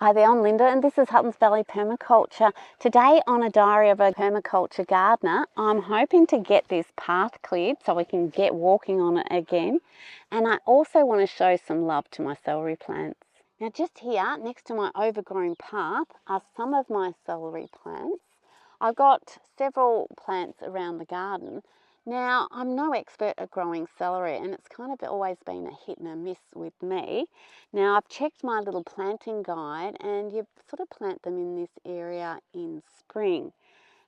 Hi there, I'm Linda and this is Huttons Valley Permaculture. Today on a diary of a permaculture gardener, I'm hoping to get this path cleared so we can get walking on it again. And I also want to show some love to my celery plants. Now just here next to my overgrown path are some of my celery plants. I've got several plants around the garden. Now, I'm no expert at growing celery and it's kind of always been a hit and a miss with me. Now, I've checked my little planting guide and you sort of plant them in this area in spring,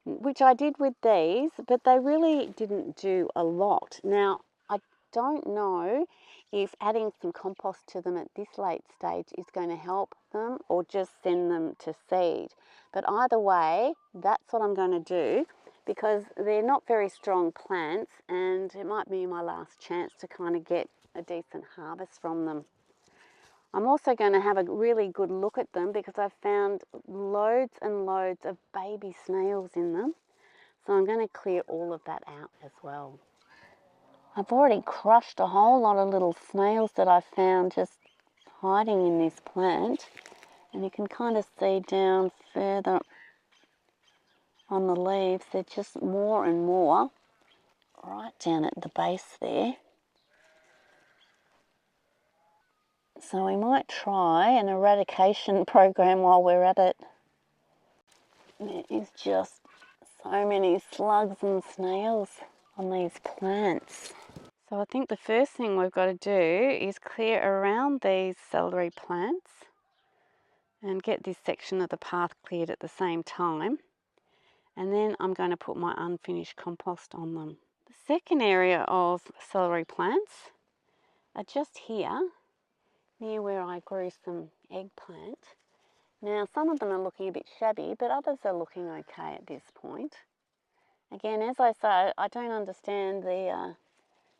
which I did with these, but they really didn't do a lot. Now, I don't know if adding some compost to them at this late stage is going to help them or just send them to seed. But either way, that's what I'm going to do, because they're not very strong plants and it might be my last chance to kind of get a decent harvest from them. I'm also going to have a really good look at them because I've found loads and loads of baby snails in them. So I'm going to clear all of that out as well. I've already crushed a whole lot of little snails that I found just hiding in this plant. And you can kind of see down further on the leaves, they're just more and more right down at the base there. So we might try an eradication program while we're at it. There is just so many slugs and snails on these plants. So I think the first thing we've got to do is clear around these celery plants and get this section of the path cleared at the same time. And then I'm going to put my unfinished compost on them. The second area of celery plants are just here, near where I grew some eggplant. Now some of them are looking a bit shabby, but others are looking okay at this point. Again, as I say, I don't understand the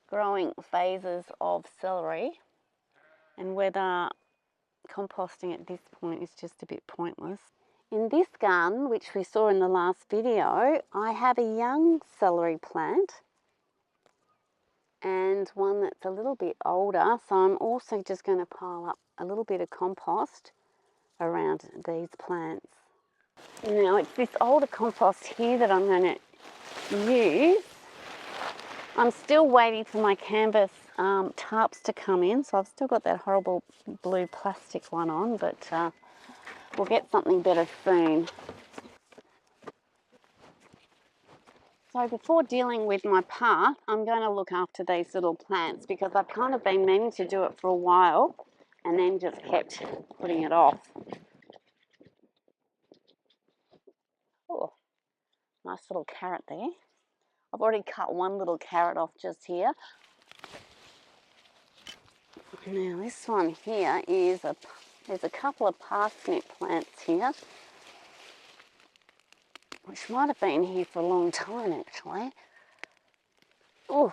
growing phases of celery and whether composting at this point is just a bit pointless. In this garden, which we saw in the last video, I have a young celery plant and one that's a little bit older, so I'm also just going to pile up a little bit of compost around these plants. Now it's this older compost here that I'm going to use. I'm still waiting for my canvas tarps to come in, so I've still got that horrible blue plastic one on, but we'll get something better soon. So before dealing with my path, I'm going to look after these little plants because I've kind of been meaning to do it for a while and then just kept putting it off. Oh, nice little carrot there. I've already cut one little carrot off just here. Now this one here is there's a couple of parsnip plants here, which might have been here for a long time actually. Oh,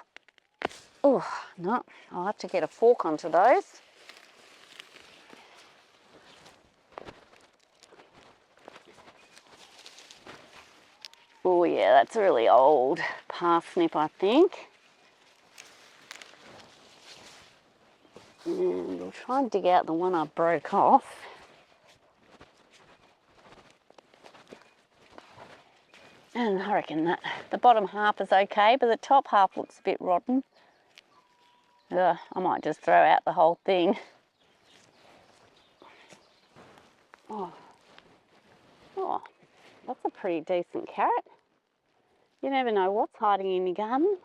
no, I'll have to get a fork onto those. Oh yeah, that's a really old parsnip, I think. And we'll try and dig out the one I broke off. And I reckon that the bottom half is okay, but the top half looks a bit rotten. I might just throw out the whole thing. Oh, that's a pretty decent carrot. You never know what's hiding in your garden.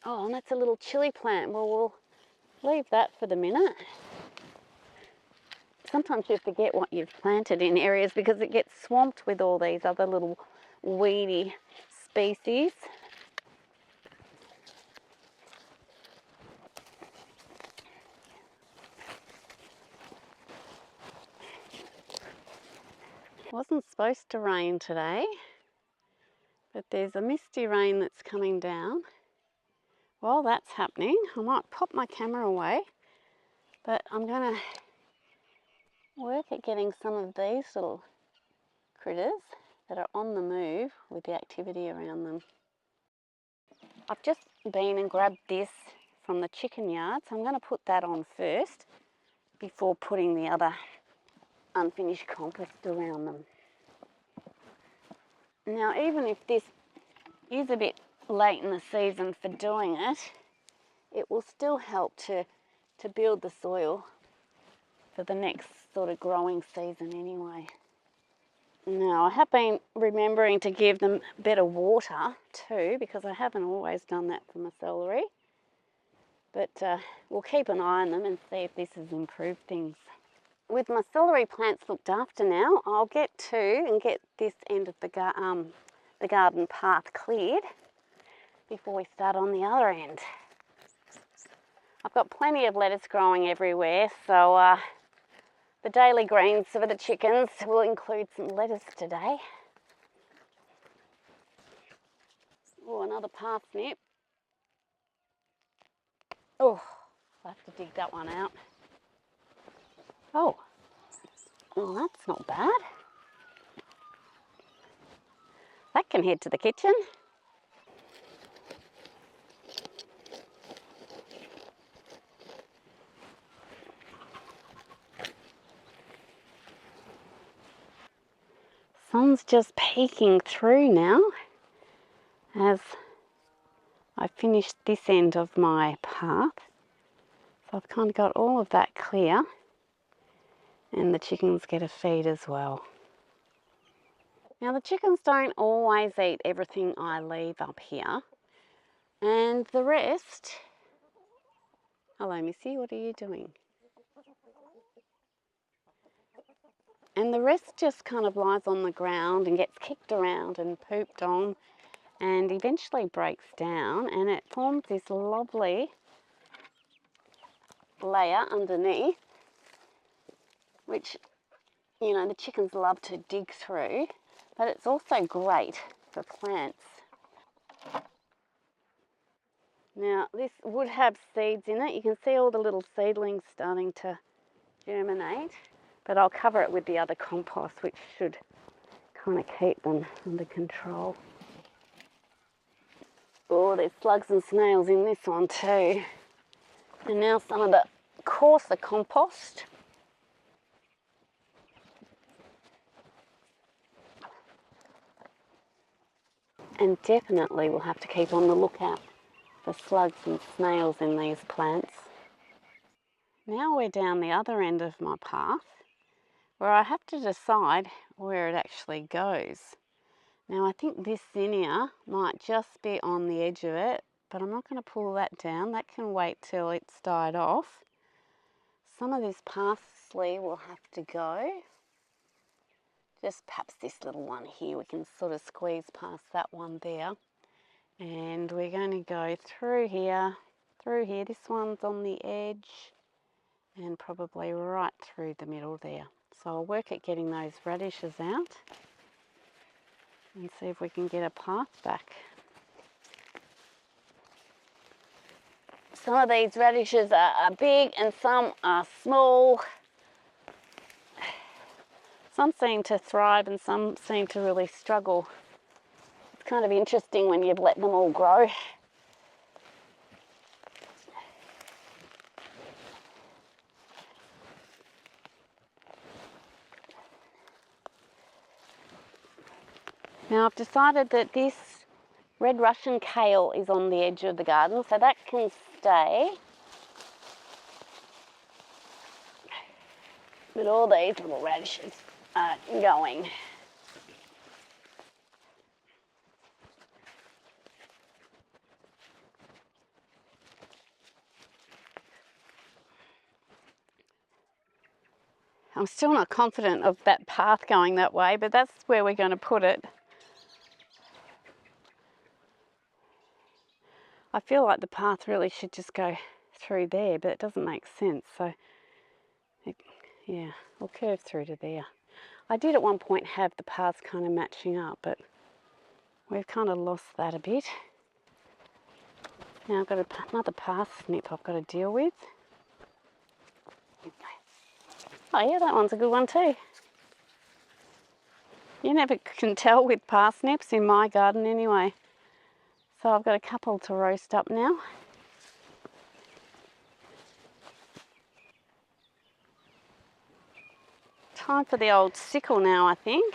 Oh, and that's a little chilli plant. Well, we'll leave that for the minute. Sometimes you forget what you've planted in areas because it gets swamped with all these other little weedy species. It wasn't supposed to rain today, but there's a misty rain that's coming down. While that's happening, I might pop my camera away, but I'm going to work at getting some of these little critters that are on the move with the activity around them. I've just been and grabbed this from the chicken yard, so I'm going to put that on first before putting the other unfinished compost around them. Now, even if this is a bit late in the season for doing it, it will still help to build the soil for the next sort of growing season anyway. Now, I have been remembering to give them better water too, because I haven't always done that for my celery. But we'll keep an eye on them and see if this has improved things. With my celery plants looked after now, I'll get to and get this end of the garden path cleared before we start on the other end. I've got plenty of lettuce growing everywhere, so the daily greens for the chickens will include some lettuce today. Oh, another parsnip. Oh, I have to dig that one out. Oh, well, that's not bad. That can head to the kitchen. Sun's just peeking through now as I finished this end of my path. So I've kind of got all of that clear, and the chickens get a feed as well. Now, the chickens don't always eat everything I leave up here, and the rest... Hello, Missy, what are you doing? And the rest just kind of lies on the ground and gets kicked around and pooped on and eventually breaks down, and it forms this lovely layer underneath, which, you know, the chickens love to dig through, but it's also great for plants. Now, this would have seeds in it. You can see all the little seedlings starting to germinate, but I'll cover it with the other compost, which should kind of keep them under control. Oh, there's slugs and snails in this one too. And now some of the coarser compost. And definitely we'll have to keep on the lookout for slugs and snails in these plants. Now we're down the other end of my path, where I have to decide where it actually goes. Now, I think this zinnia might just be on the edge of it, but I'm not going to pull that down. That can wait till it's died off. Some of this parsley will have to go. Just perhaps this little one here, we can sort of squeeze past that one there. And we're going to go through here. This one's on the edge, and probably right through the middle there. So I'll work at getting those radishes out and see if we can get a path back. Some of these radishes are big and some are small. Some seem to thrive and some seem to really struggle. It's kind of interesting when you've let them all grow. Now, I've decided that this red Russian kale is on the edge of the garden, so that can stay. But all these little radishes are going. I'm still not confident of that path going that way, but that's where we're going to put it. I feel like the path really should just go through there, but it doesn't make sense. So, yeah, we'll curve through to there. I did at one point have the paths kind of matching up, but we've kind of lost that a bit. Now I've got another parsnip I've got to deal with. Oh yeah, that one's a good one too. You never can tell with parsnips in my garden anyway. So I've got a couple to roast up now. Time for the old sickle now, I think.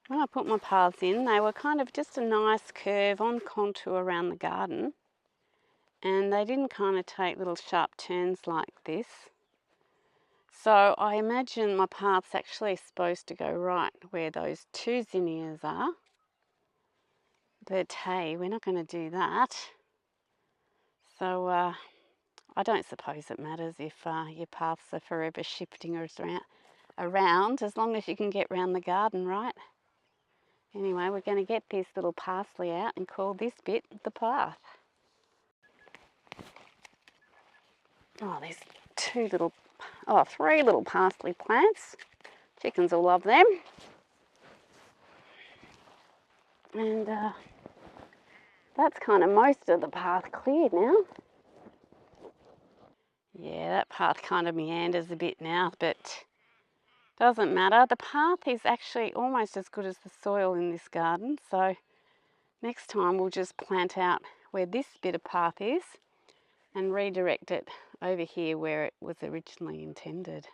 When I put my paths in, they were kind of just a nice curve on contour around the garden, and they didn't kind of take little sharp turns like this. So I imagine my path's actually supposed to go right where those two zinnias are. But hey, we're not going to do that. So I don't suppose it matters if your paths are forever shifting around, as long as you can get round the garden, right? Anyway, we're going to get this little parsley out and call this bit the path. Oh, there's three little parsley plants. Chickens will love them. And that's kind of most of the path cleared now. Yeah, that path kind of meanders a bit now, but doesn't matter. The path is actually almost as good as the soil in this garden. So next time we'll just plant out where this bit of path is and redirect it over here where it was originally intended.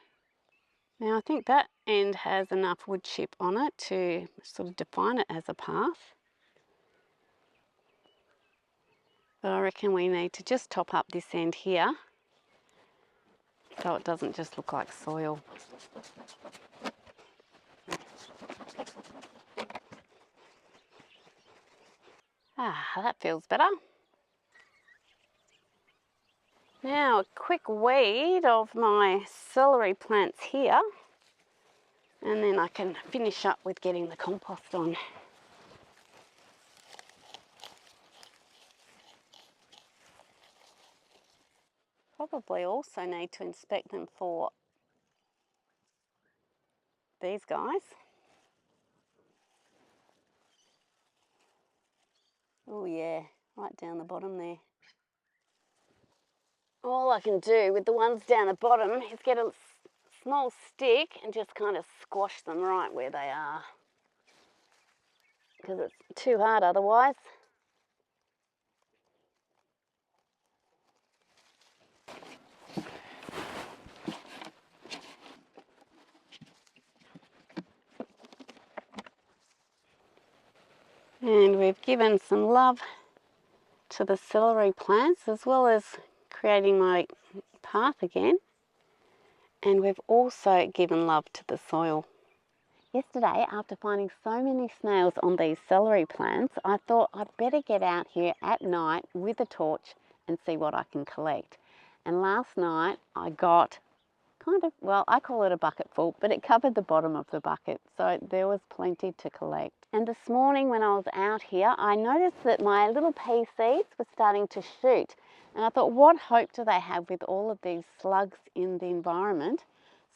Now I think that end has enough wood chip on it to sort of define it as a path. But I reckon we need to just top up this end here so it doesn't just look like soil. That feels better. Now a quick weed of my celery plants here, and then I can finish up with getting the compost on. Probably also need to inspect them for these guys. Oh yeah, right down the bottom there. All I can do with the ones down the bottom is get a small stick and just kind of squash them right where they are, because it's too hard otherwise. And we've given some love to the celery plants as well as creating my path again. And we've also given love to the soil. Yesterday, after finding so many snails on these celery plants, I thought I'd better get out here at night with a torch and see what I can collect. And last night I got I call it a bucket full, but it covered the bottom of the bucket, so there was plenty to collect. And this morning when I was out here, I noticed that my little pea seeds were starting to shoot. And I thought, what hope do they have with all of these slugs in the environment?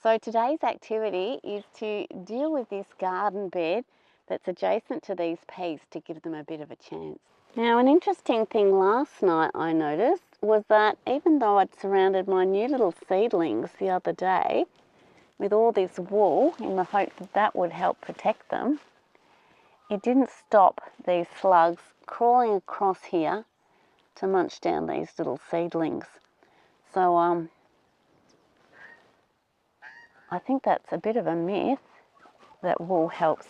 So today's activity is to deal with this garden bed that's adjacent to these peas to give them a bit of a chance. Now, an interesting thing last night I noticed was that even though I'd surrounded my new little seedlings the other day with all this wool in the hope that that would help protect them, it didn't stop these slugs crawling across here to munch down these little seedlings. So I think that's a bit of a myth that wool helps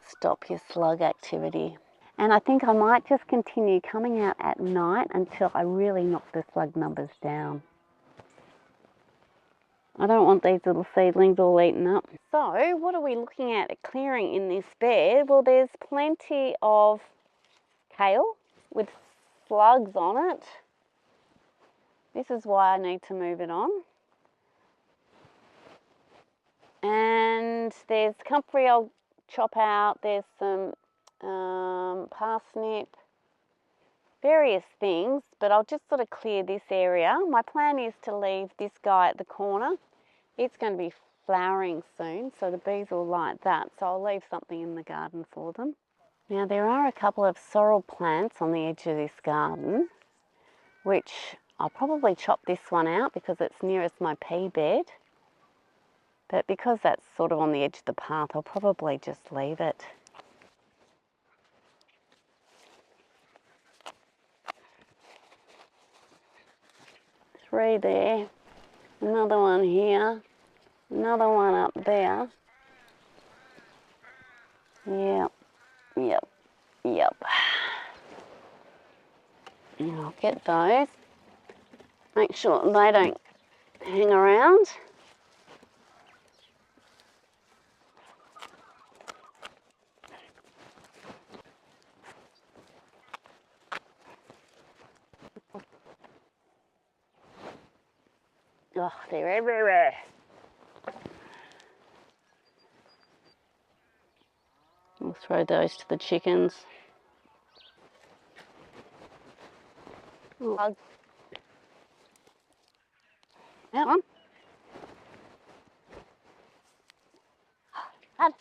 stop your slug activity. And I think I might just continue coming out at night until I really knock the slug numbers down. I don't want these little seedlings all eaten up. So what are we looking at clearing in this bed? Well, there's plenty of kale with slugs on it. This is why I need to move it on. And there's comfrey I'll chop out. There's some parsnip, various things, but I'll just sort of clear this area. My plan is to leave this guy at the corner. It's going to be flowering soon, so the bees will like that, so I'll leave something in the garden for them. Now there are a couple of sorrel plants on the edge of this garden, which I'll probably chop this one out because it's nearest my pea bed, but because that's sort of on the edge of the path, I'll probably just leave it. 3 there, another one here, another one up there. Yep, yep, yep. And I'll get those. Make sure they don't hang around. Oh, they're everywhere. We'll throw those to the chickens. Oh. That one. Dad.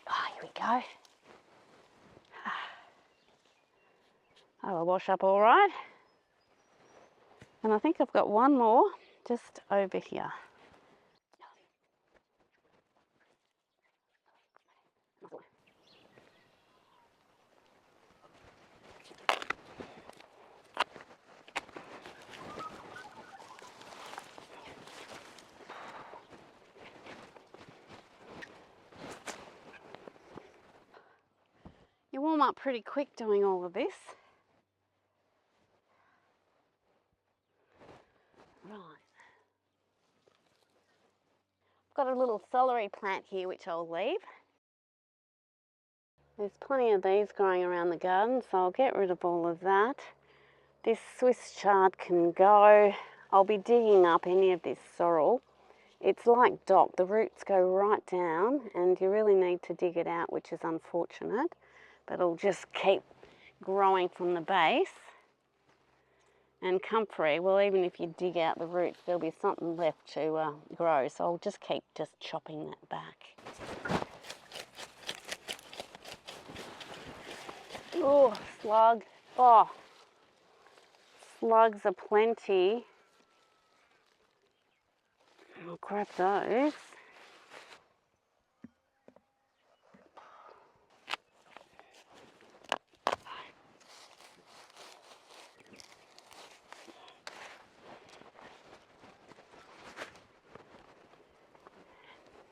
Oh, here we go. I'll wash up all right. And I think I've got one more just over here. You warm up pretty quick doing all of this. Right. I've got a little celery plant here which I'll leave. There's plenty of these growing around the garden, so I'll get rid of all of that. This Swiss chard can go. I'll be digging up any of this sorrel. It's like dock, the roots go right down and you really need to dig it out, which is unfortunate, but it'll just keep growing from the base. And comfrey, well, even if you dig out the roots, there'll be something left to grow, so I'll just keep chopping that back. Oh, slug. Oh, slugs are plenty. I'll grab those.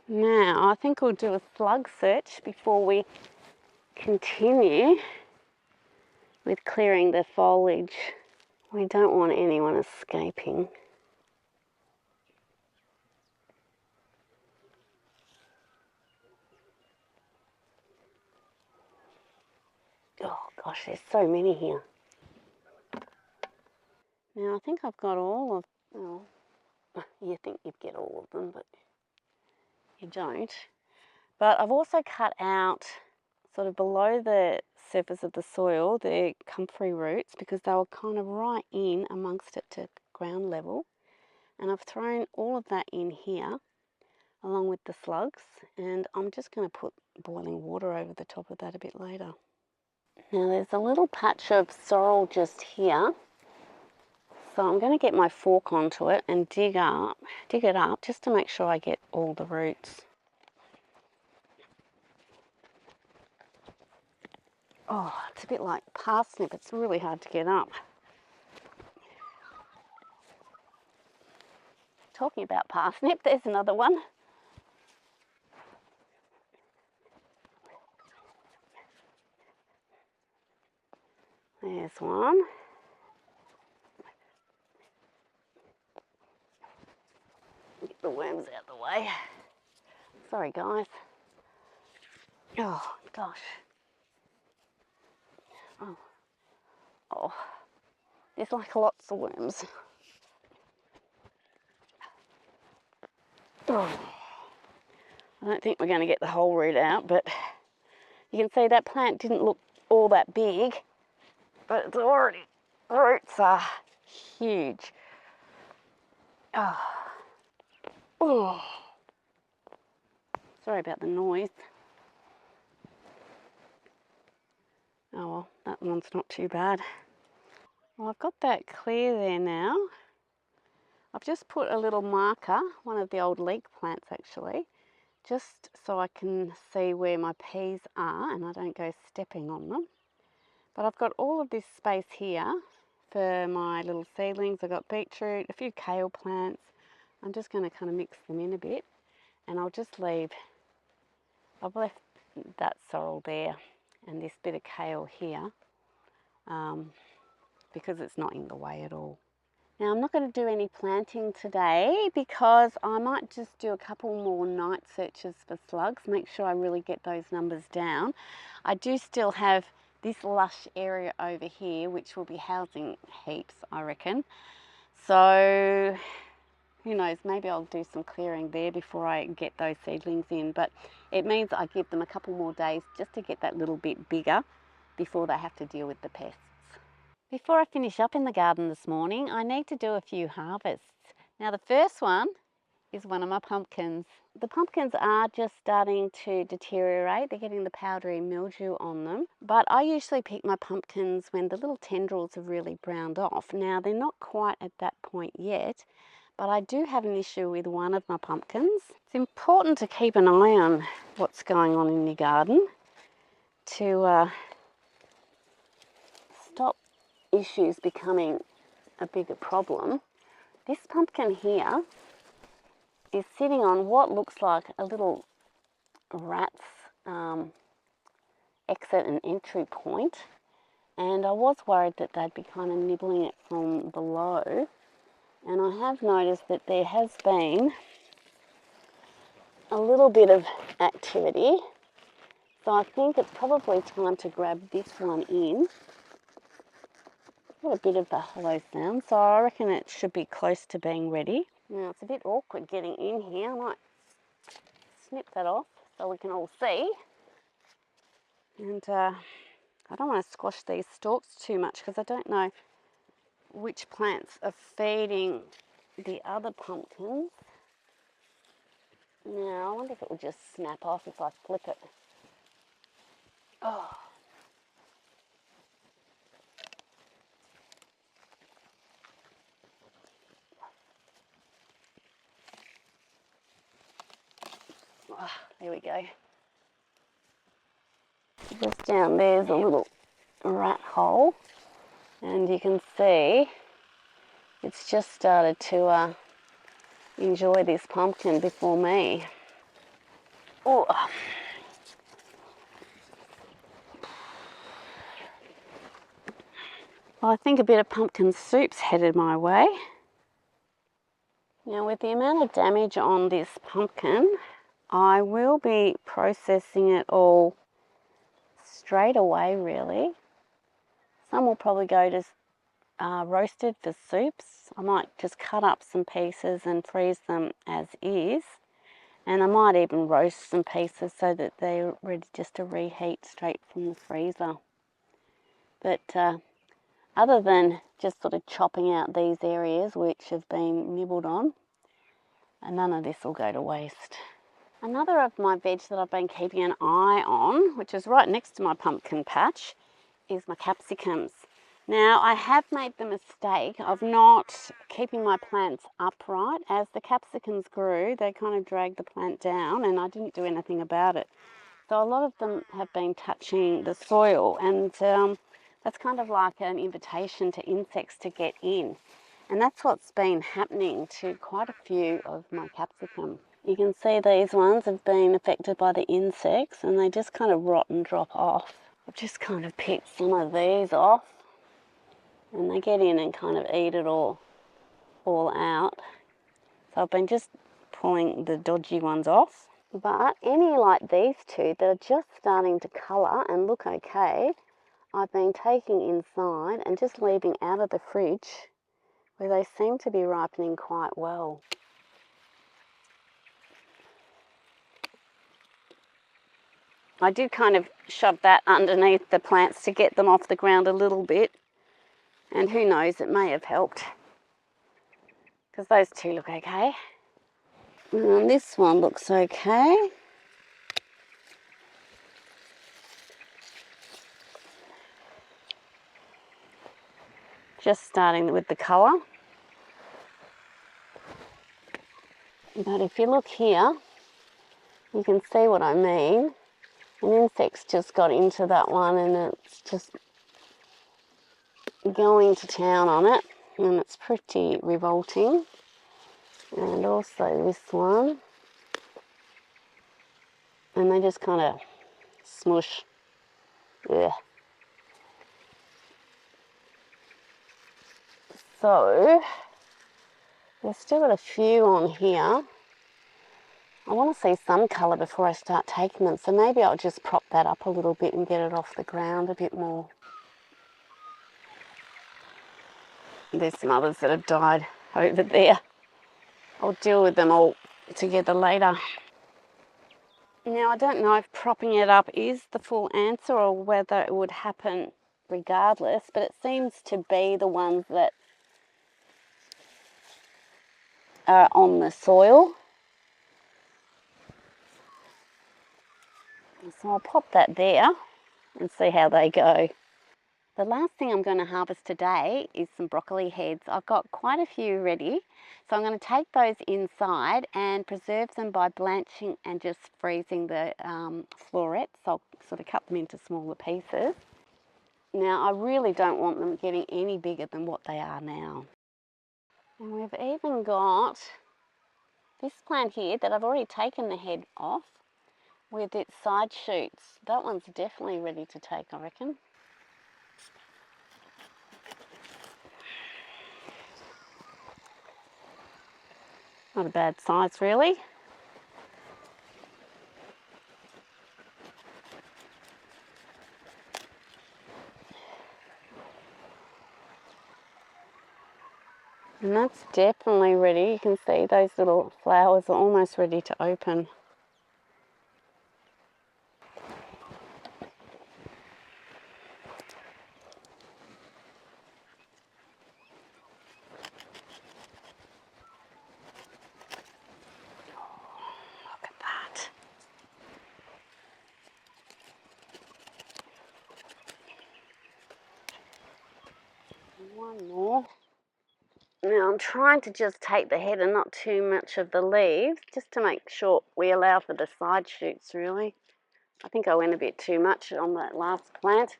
Now, I think we'll do a slug search before we continue with clearing the foliage. We don't want anyone escaping. Oh gosh, there's so many here. Now I think I've got all of, well, you think you'd get all of them, but you don't. But I've also cut out sort of below the surface of the soil the comfrey roots because they were kind of right in amongst it to ground level. And I've thrown all of that in here along with the slugs, and I'm just going to put boiling water over the top of that a bit later. Now there's a little patch of sorrel just here, so I'm going to get my fork onto it and dig it up just to make sure I get all the roots. Oh, it's a bit like parsnip, it's really hard to get up. Talking about parsnip, there's another one. There's one. Get the worms out of the way. Sorry guys. Oh gosh. Oh, there's like lots of worms. Oh. I don't think we're going to get the whole root out, but you can see that plant didn't look all that big, but it's already, the roots are huge. Oh. Oh. Sorry about the noise. Oh well, that one's not too bad. Well, I've got that clear there now. I've just put a little marker, one of the old leek plants actually, just so I can see where my peas are and I don't go stepping on them. But I've got all of this space here for my little seedlings. I've got beetroot, a few kale plants. I'm just going to kind of mix them in a bit, and I'll just leave, I've left that sorrel there and this bit of kale here because it's not in the way at all. Now I'm not going to do any planting today because I might just do a couple more night searches for slugs, make sure I really get those numbers down. I do still have this lush area over here which will be housing heaps, I reckon. So who knows, maybe I'll do some clearing there before I get those seedlings in, but it means I give them a couple more days just to get that little bit bigger before they have to deal with the pests. Before I finish up in the garden this morning, I need to do a few harvests. Now the first one is one of my pumpkins. The pumpkins are just starting to deteriorate. They're getting the powdery mildew on them. But I usually pick my pumpkins when the little tendrils have really browned off. Now they're not quite at that point yet, but I do have an issue with one of my pumpkins. It's important to keep an eye on what's going on in your garden to stop issues becoming a bigger problem. This pumpkin here is sitting on what looks like a little rat's exit and entry point, and I was worried that they'd be kind of nibbling it from below, and I have noticed that there has been a little bit of activity, so I think it's probably time to grab this one in. Got a bit of a hollow sound, so I reckon it should be close to being ready. Now it's a bit awkward getting in here. I might snip that off so we can all see. And I don't want to squash these stalks too much because I don't know which plants are feeding the other pumpkins. Now I wonder if it will just snap off if I flip it. Oh. Oh, there we go. Just down there's a little rat hole, and you can see it's just started to enjoy this pumpkin before me. Oh. Well, I think a bit of pumpkin soup's headed my way. Now with the amount of damage on this pumpkin, I will be processing it all straight away really. Some will probably go to roasted for soups. I might just cut up some pieces and freeze them as is. And I might even roast some pieces so that they're ready just to reheat straight from the freezer. But other than just sort of chopping out these areas which have been nibbled on, and none of this will go to waste. Another of my veg that I've been keeping an eye on, which is right next to my pumpkin patch, is my capsicums. Now I have made the mistake of not keeping my plants upright. As the capsicums grew, they kind of dragged the plant down and I didn't do anything about it. So a lot of them have been touching the soil, and that's kind of like an invitation to insects to get in. And that's what's been happening to quite a few of my capsicum. You can see these ones have been affected by the insects and they just kind of rot and drop off. I've just kind of picked some of these off and they get in and kind of eat it all out. So I've been just pulling the dodgy ones off. But any like these two that are just starting to colour and look okay, I've been taking inside and just leaving out of the fridge, where they seem to be ripening quite well. I did kind of shove that underneath the plants to get them off the ground a little bit, and who knows, it may have helped, because those two look okay. And this one looks okay. Just starting with the colour. But if you look here, you can see what I mean. An insect's just got into that one and it's just going to town on it, and it's pretty revolting. And also this one, and they just kind of smush. Yeah. So there's still got a few on here. I want to see some colour before I start taking them, so maybe I'll just prop that up a little bit and get it off the ground a bit more. There's some others that have died over there. I'll deal with them all together later. Now, I don't know if propping it up is the full answer or whether it would happen regardless, but it seems to be the ones that are on the soil. So I'll pop that there and see how they go. The last thing I'm going to harvest today is some broccoli heads. I've got quite a few ready, so I'm going to take those inside and preserve them by blanching and just freezing the florets. I'll sort of cut them into smaller pieces. Now, I really don't want them getting any bigger than what they are now. And we've even got this plant here that I've already taken the head off with its side shoots. That one's definitely ready to take, I reckon. Not a bad size, really. And that's definitely ready. You can see those little flowers are almost ready to open. Look at that. One more. Now I'm trying to just take the head and not too much of the leaves, just to make sure we allow for the side shoots, really. I think I went a bit too much on that last plant.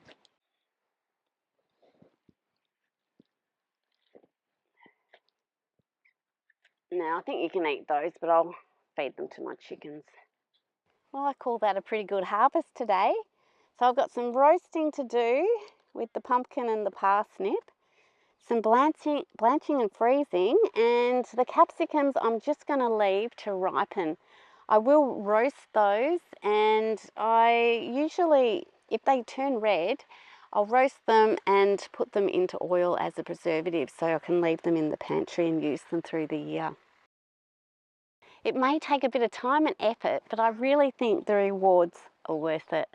Now I think you can eat those, but I'll feed them to my chickens. Well, I call that a pretty good harvest today. So I've got some roasting to do with the pumpkin and the parsnip, some blanching and freezing, and the capsicums I'm just going to leave to ripen. I will roast those, and I usually, if they turn red, I'll roast them and put them into oil as a preservative so I can leave them in the pantry and use them through the year. It may take a bit of time and effort, but I really think the rewards are worth it.